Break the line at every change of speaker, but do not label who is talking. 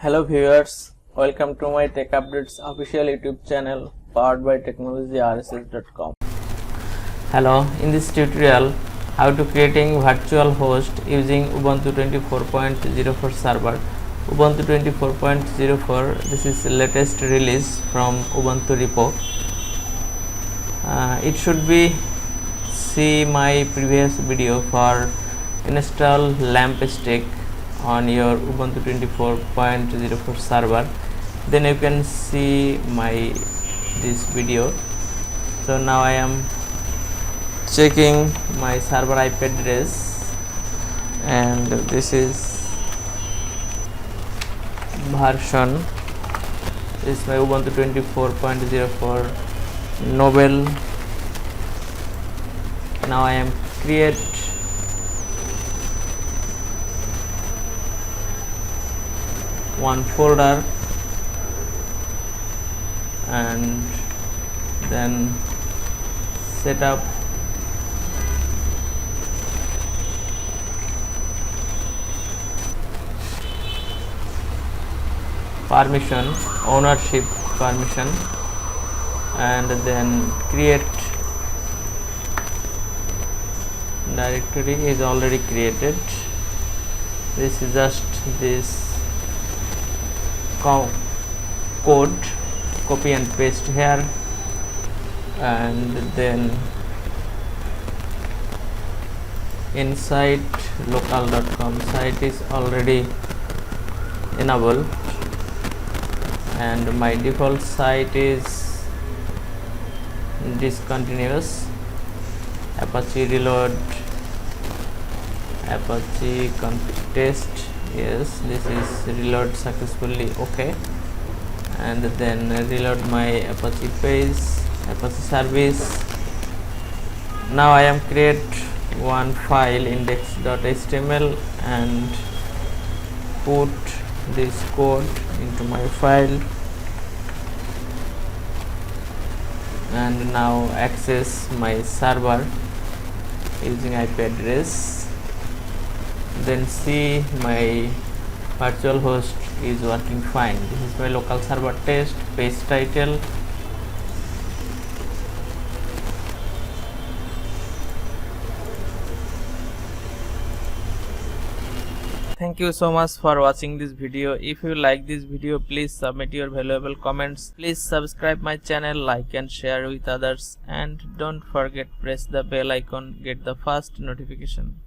Hello viewers, welcome to my Tech Updates official YouTube channel powered by technologyrss.com. Hello, in this tutorial how to creating virtual host using Ubuntu 24.04 server. Ubuntu 24.04, this is the latest release from Ubuntu repo. It should be see my previous video for install lamp stick on your Ubuntu 24.04 server, then you can see this video. So now I am checking my server IP address, and this is version, this is my Ubuntu 24.04 novel. Now I am create one folder and then set up permission, ownership permission, and then create directory is already created. This is just this code, copy and paste here, and then inside local.com site is already enabled, and my default site is discontinuous. Apache reload, Apache config test, yes, this is reload successfully, okay, and then reload my Apache page, Apache service. Now I am create one file index.html and put this code into my file, and now access my server using IP address, then see my virtual host is working fine. This is my local server test, page title. Thank you so much for watching this video. If you like this video, please submit your valuable comments. Please subscribe my channel, like and share with others, and don't forget press the bell icon, get the first notification.